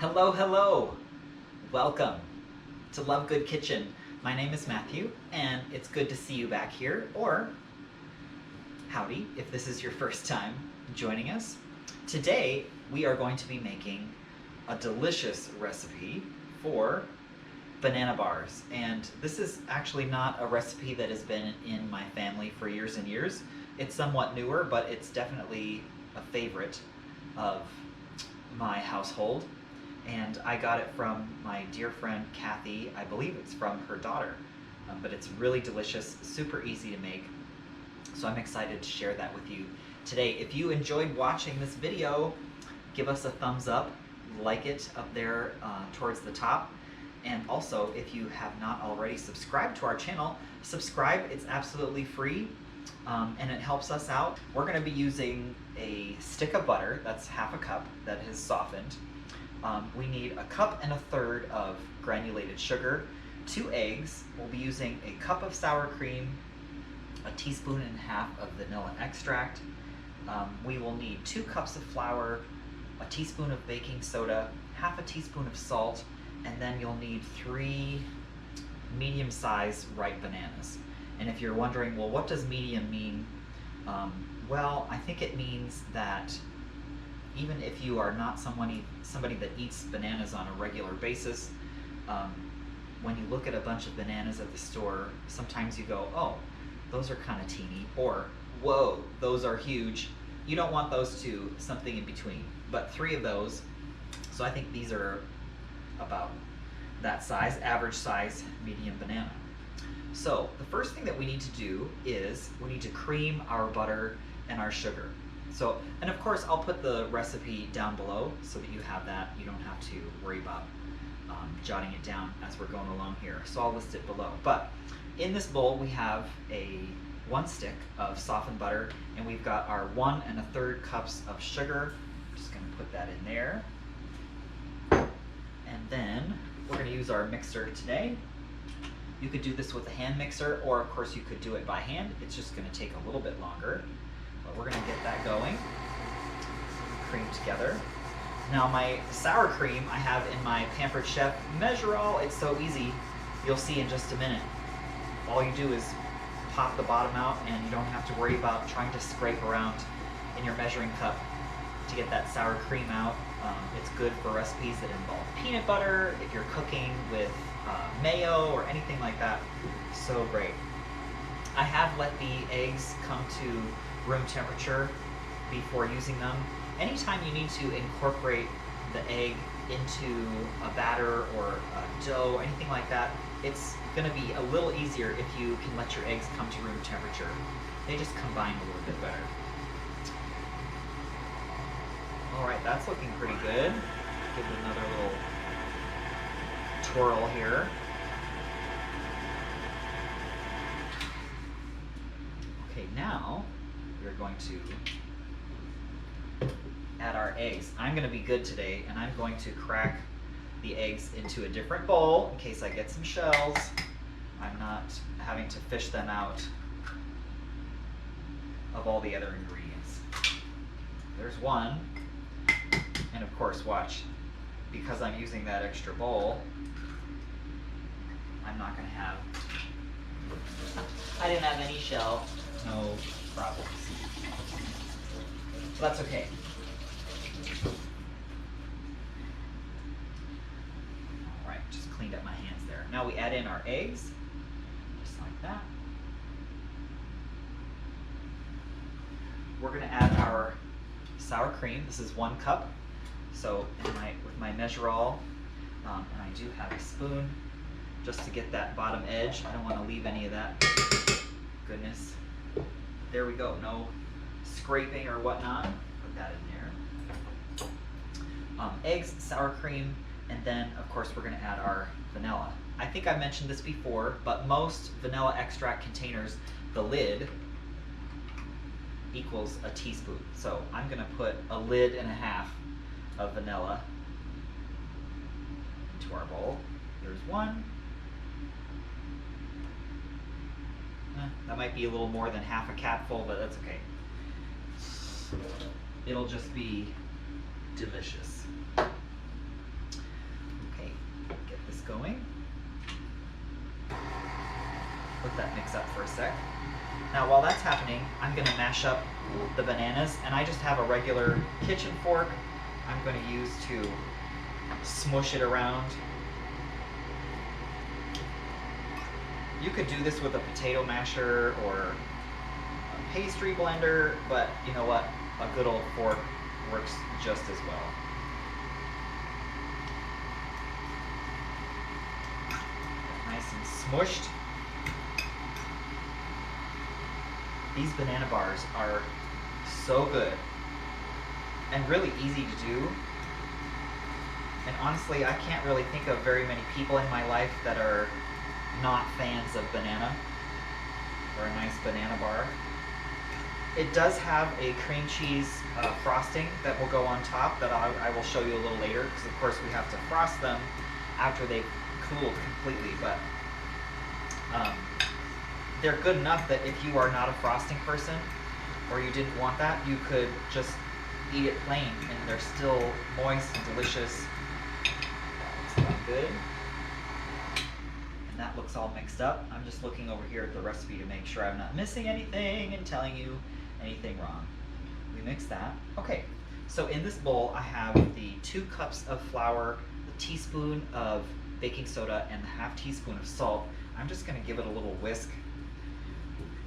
Hello, hello! Welcome to Love Good Kitchen. My name is Matthew, and it's good to see you back here, or howdy if this is your first time joining us. Today, we are going to be making a delicious recipe for banana bars. And this is actually not a recipe that has been in my family for years and years. It's somewhat newer, but it's definitely a favorite of my household. And I got it from my dear friend Kathy. I believe it's from her daughter, but it's really delicious, super easy to make. So I'm excited to share that with you today. If you enjoyed watching this video, give us a thumbs up, like it up there towards the top. And also, if you have not already subscribed to our channel, subscribe. It's absolutely free, and it helps us out. We're going to be using a stick of butter, that's half a cup, that has softened. We need 1.33 cups of granulated sugar, 2 eggs. We'll be using a cup of sour cream, 1.5 teaspoons of vanilla extract. We will need 2 cups of flour, a teaspoon of baking soda, half a teaspoon of salt, and then you'll need 3 medium-sized ripe bananas. And if you're wondering, well, what does medium mean? Well, I think it means that even if you are not somebody that eats bananas on a regular basis, when you look at a bunch of bananas at the store, sometimes you go, oh, those are kind of teeny, or whoa, those are huge. You don't want those two, something in between. But 3 of those, so I think these are about that size, average size, medium banana. So the first thing that we need to do is we need to cream our butter and our sugar. So, and of course, I'll put the recipe down below so that you have that. You don't have to worry about jotting it down as we're going along here. So I'll list it below. But in this bowl, we have 1 stick of softened butter, and we've got our 1 1/3 cups of sugar. I'm just going to put that in there. And then we're going to use our mixer today. You could do this with a hand mixer, or of course you could do it by hand. It's just going to take a little bit longer. But we're going to get that going. Cream together. Now my sour cream I have in my Pampered Chef Measure-All. It's so easy. You'll see in just a minute. All you do is pop the bottom out, and you don't have to worry about trying to scrape around in your measuring cup to get that sour cream out. It's good for recipes that involve peanut butter, if you're cooking with mayo or anything like that. So great. I have let the eggs come to room temperature before using them. Anytime you need to incorporate the egg into a batter or a dough, anything like that, it's going to be a little easier if you can let your eggs come to room temperature. They just combine a little bit better. Alright, that's looking pretty good. Give it another little twirl here. Okay, now we're going to add our eggs. I'm going to be good today, and I'm going to crack the eggs into a different bowl in case I get some shells. I'm not having to fish them out of all the other ingredients. There's one. And of course, watch, because I'm using that extra bowl, I'm not going to have, I didn't have any shell, no problems. So that's okay. Alright, just cleaned up my hands there. Now we add in our eggs, just like that. We're going to add our sour cream. This is 1 cup. So with my Measure-All, and I do have a spoon just to get that bottom edge. I don't want to leave any of that. Goodness. There we go. No scraping or whatnot. Put that in there. Eggs, sour cream, and then of course we're going to add our vanilla. I think I mentioned this before, but most vanilla extract containers, the lid equals a teaspoon. So I'm going to put 1.5 lids of vanilla into our bowl. There's 1. That might be a little more than half a capful, but that's okay. It'll just be delicious. this going. Let that mix up for a sec. Now while that's happening, I'm going to mash up the bananas, and I just have a regular kitchen fork I'm going to use to smush it around. You could do this with a potato masher or a pastry blender, but you know what? A good old fork works just as well. Nice and smushed. These banana bars are so good and really easy to do. And honestly, I can't really think of very many people in my life that are not fans of banana or a nice banana bar. It does have a cream cheese frosting that will go on top that I will show you a little later, because of course we have to frost them after they've cooled completely, but they're good enough that if you are not a frosting person or you didn't want that, you could just eat it plain and they're still moist and delicious. That looks good. And that looks all mixed up. I'm just looking over here at the recipe to make sure I'm not missing anything and telling you anything wrong. We mix that. Okay, so in this bowl I have the 2 cups of flour, the teaspoon of baking soda, and the ½ teaspoon of salt. I'm just going to give it a little whisk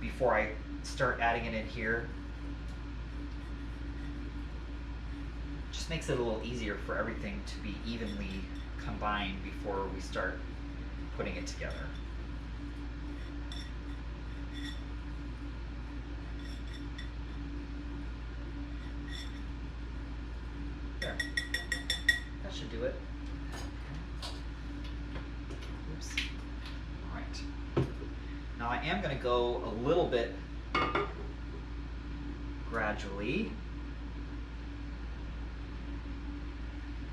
before I start adding it in here. Just makes it a little easier for everything to be evenly combined before we start putting it together. There. That should do it. Oops. All right. Now I am going to go a little bit gradually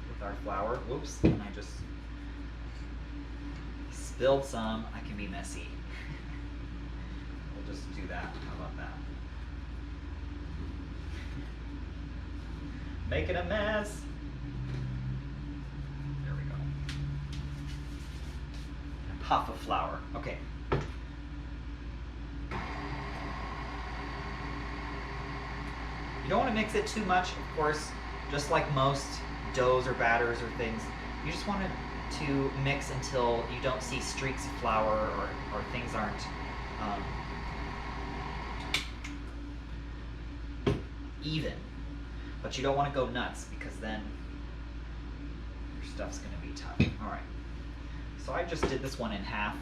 with our flour. Whoops, and I just spilled some. I can be messy. We'll just do that. How about that? Making a mess. There we go. A puff of flour. Okay. You don't want to mix it too much, of course, just like most doughs or batters or things. You just want to mix until you don't see streaks of flour or things aren't even. But you don't want to go nuts, because then your stuff's going to be tough. All right. So I just did this one in half.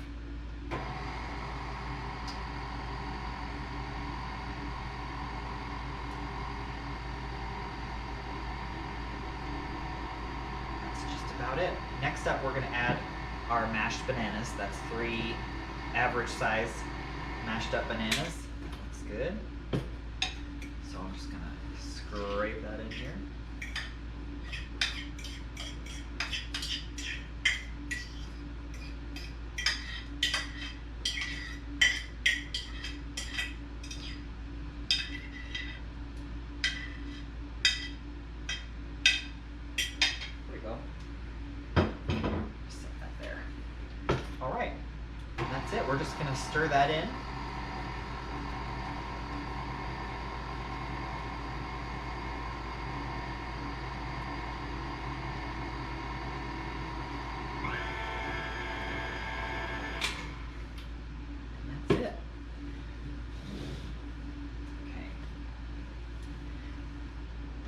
About it. Next up, we're going to add our mashed bananas. That's 3 average size mashed up bananas. That looks good. So I'm just going to scrape that in here. We're just going to stir that in. And that's it. Okay.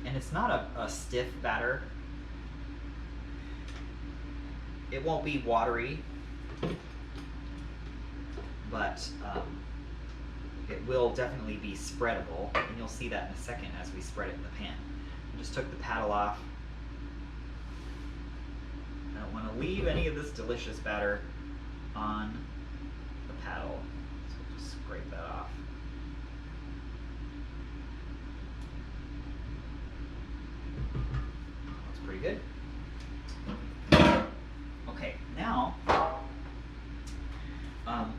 And it's not a stiff batter. It won't be watery, but it will definitely be spreadable, and you'll see that in a second as we spread it in the pan. I just took the paddle off. I don't want to leave any of this delicious batter on the paddle, so we'll just scrape that off. That's pretty good. Okay, now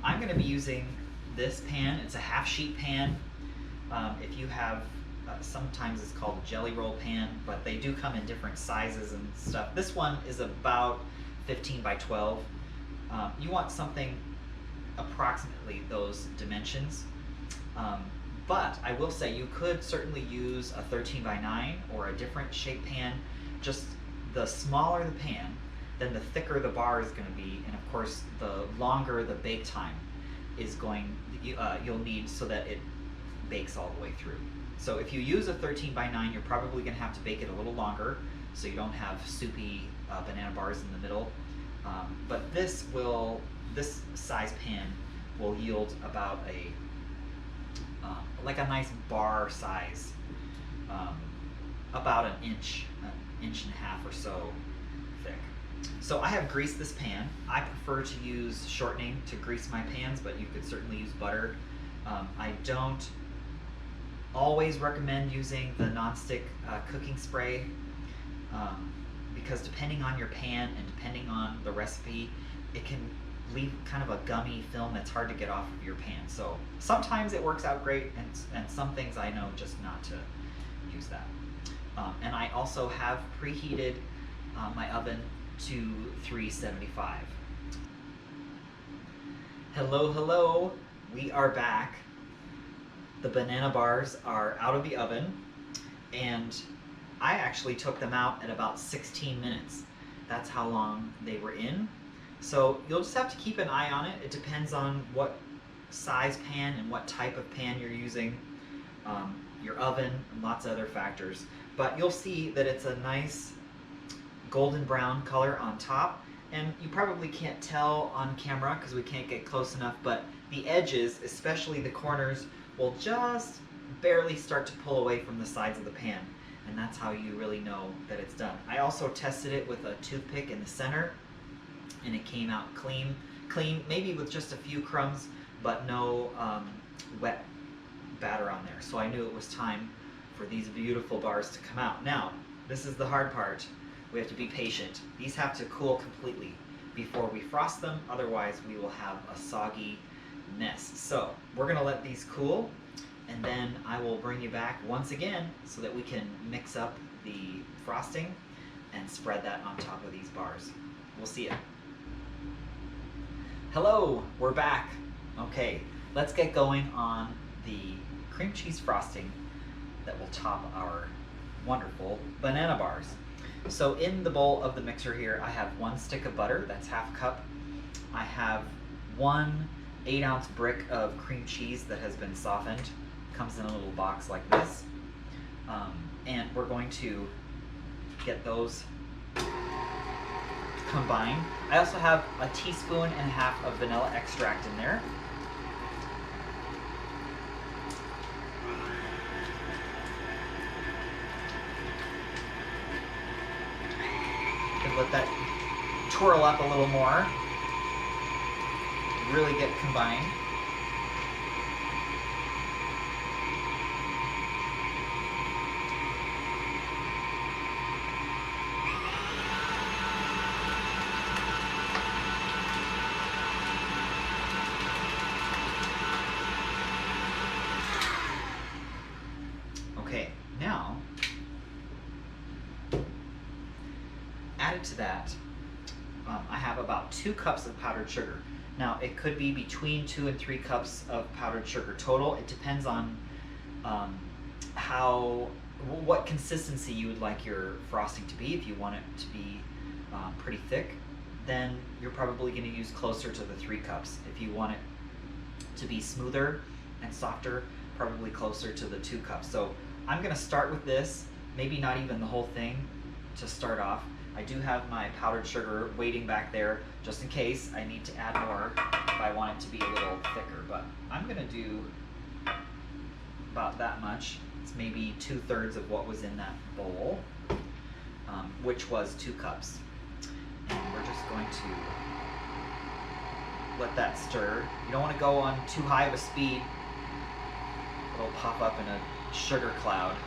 I'm going to be using this pan. It's a half sheet pan. If you have, sometimes it's called a jelly roll pan, but they do come in different sizes and stuff. This one is about 15 by 12. You want something approximately those dimensions. But I will say you could certainly use a 13 by 9 or a different shape pan. Just the smaller the pan, then the thicker the bar is going to be, and of course the longer the bake time is you'll need so that it bakes all the way through. So if you use a 13 by 9, you're probably going to have to bake it a little longer so you don't have soupy banana bars in the middle. But this size pan will yield about like a nice bar size, about an inch and a half or so thick. So I have greased this pan. I prefer to use shortening to grease my pans, but you could certainly use butter. I don't always recommend using the nonstick cooking spray because depending on your pan and depending on the recipe, it can leave kind of a gummy film that's hard to get off of your pan. So sometimes it works out great, and some things I know just not to use that. And I also have preheated my oven to 375. Hello, hello, we are back. The banana bars are out of the oven, and I actually took them out at about 16 minutes. That's how long they were in. So you'll just have to keep an eye on it. It depends on what size pan and what type of pan you're using, your oven, and lots of other factors. But you'll see that it's a nice golden brown color on top, and you probably can't tell on camera because we can't get close enough, but the edges, especially the corners, will just barely start to pull away from the sides of the pan, and that's how you really know that it's done. I also tested it with a toothpick in the center, and it came out clean, maybe with just a few crumbs, but no wet batter on there. So I knew it was time for these beautiful bars to come out. Now, this is the hard part. We have to be patient. These have to cool completely before we frost them, otherwise we will have a soggy mess. So we're gonna let these cool, and then I will bring you back once again so that we can mix up the frosting and spread that on top of these bars. We'll see you. Hello, we're back. Okay, let's get going on the cream cheese frosting that will top our wonderful banana bars. So in the bowl of the mixer here, I have 1 stick of butter, that's half a cup. I have 1 8-ounce brick of cream cheese that has been softened. Comes in a little box like this. And we're going to get those combined. I also have a teaspoon and a half of vanilla extract in there. Let that twirl up a little more, really get combined. Okay, now added to that, I have about 2 cups of powdered sugar. Now, it could be between 2 and 3 cups of powdered sugar total. It depends on what consistency you would like your frosting to be. If you want it to be pretty thick, then you're probably going to use closer to the 3 cups. If you want it to be smoother and softer, probably closer to the 2 cups. So I'm going to start with this, maybe not even the whole thing to start off. I do have my powdered sugar waiting back there just in case I need to add more if I want it to be a little thicker, but I'm going to do about that much. It's maybe 2/3 of what was in that bowl, which was 2 cups. And we're just going to let that stir. You don't want to go on too high of a speed. It'll pop up in a sugar cloud.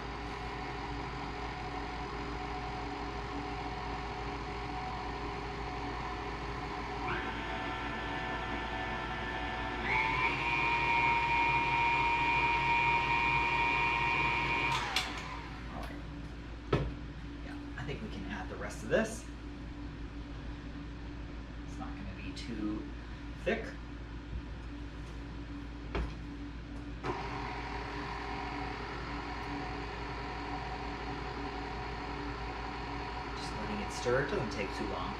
This. be too thick. Just letting it stir. It doesn't take too long.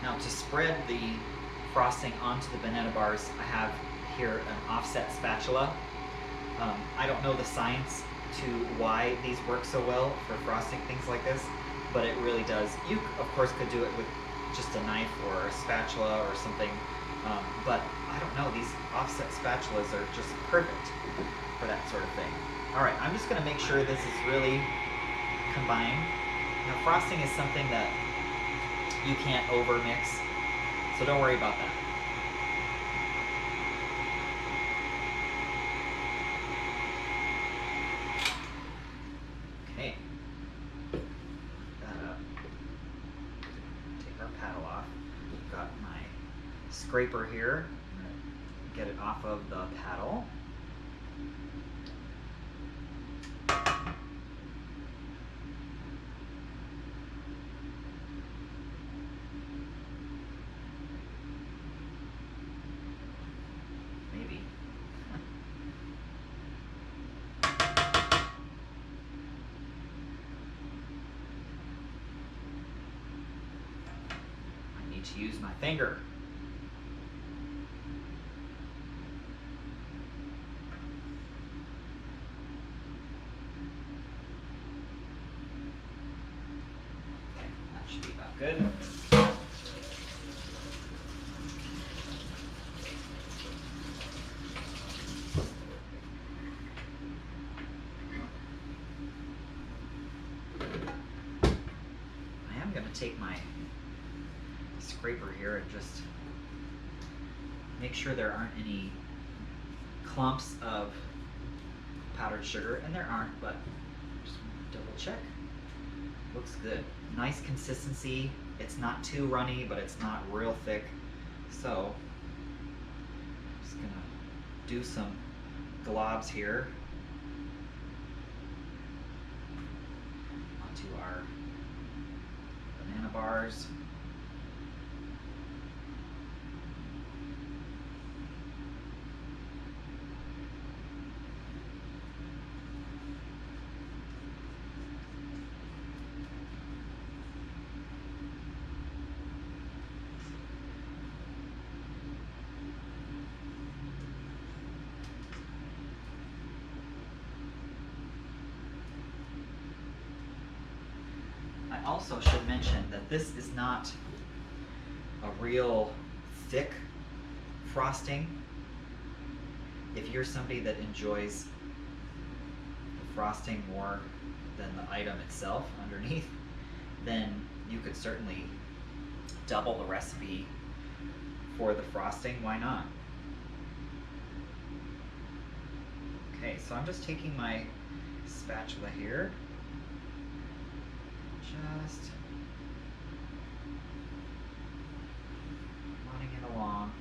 Now to spread the frosting onto the banana bars, I have here an offset spatula. I don't know the science to why these work so well for frosting things like this, but it really does. You, of course, could do it with just a knife or a spatula or something, but I don't know, these offset spatulas are just perfect for that sort of thing. All right, I'm just gonna make sure this is really combined. Now, frosting is something that you can't over mix, so don't worry about that. Okay, take our paddle off. I've got my scraper here. I'm gonna get it off of the paddle. Maybe. I need to use my finger. Okay, that should be about good. Take my scraper here and just make sure there aren't any clumps of powdered sugar, and there aren't, but just double check. Looks good. Nice consistency. It's not too runny, but it's not real thick. So I'm just gonna do some globs here onto our banana bars. I also should mention that this is not a real thick frosting. If you're somebody that enjoys the frosting more than the item itself underneath, then you could certainly double the recipe for the frosting. Why not? Okay, so I'm just taking my spatula here, just running it along.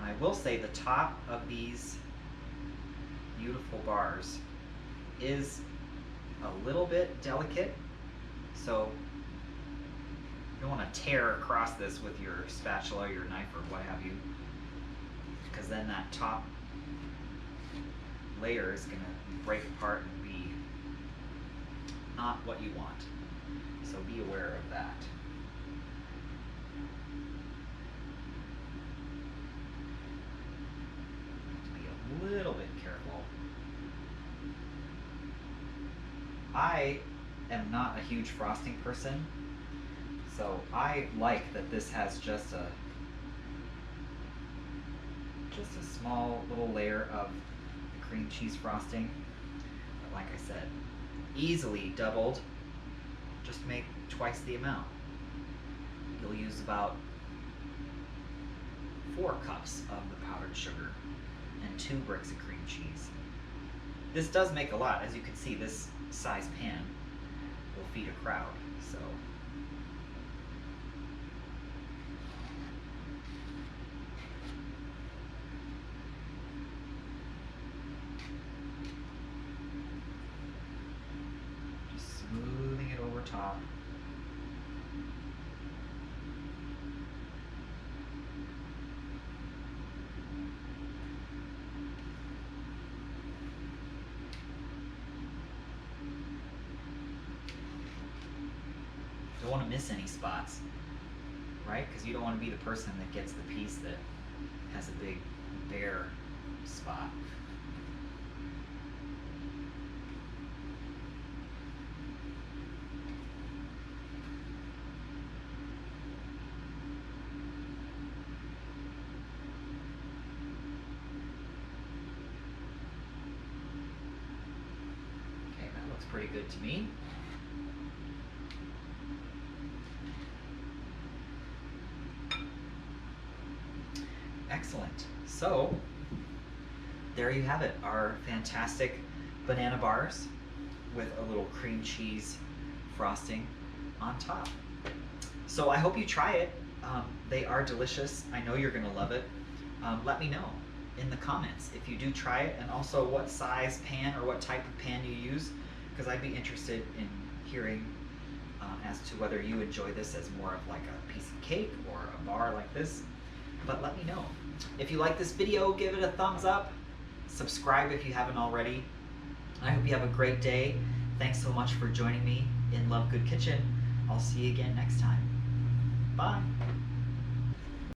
I will say the top of these beautiful bars is a little bit delicate, so you don't want to tear across this with your spatula, your knife, or what have you, because then that top layer is going to break apart and be not what you want. So be aware of that. Be a little bit careful. I am not a huge frosting person, so I like that this has just a small little layer of the cream cheese frosting. But like I said, easily doubled. Just make twice the amount. You'll use about 4 cups of the powdered sugar and 2 bricks of cream cheese. This does make a lot. As you can see, this size pan will feed a crowd. So top. Don't want to miss any spots, right? Because you don't want to be the person that gets the piece that has a big bare spot. Okay, that looks pretty good to me. Excellent. So, there you have it, our fantastic banana bars with a little cream cheese frosting on top. So I hope you try it. They are delicious. I know you're gonna love it. Let me know in the comments if you do try it, and also what size pan or what type of pan you use, because I'd be interested in hearing as to whether you enjoy this as more of like a piece of cake or a bar like this. But let me know. If you like this video, give it a thumbs up. Subscribe if you haven't already. I hope you have a great day. Thanks so much for joining me in Love Good Kitchen. I'll see you again next time. Bye.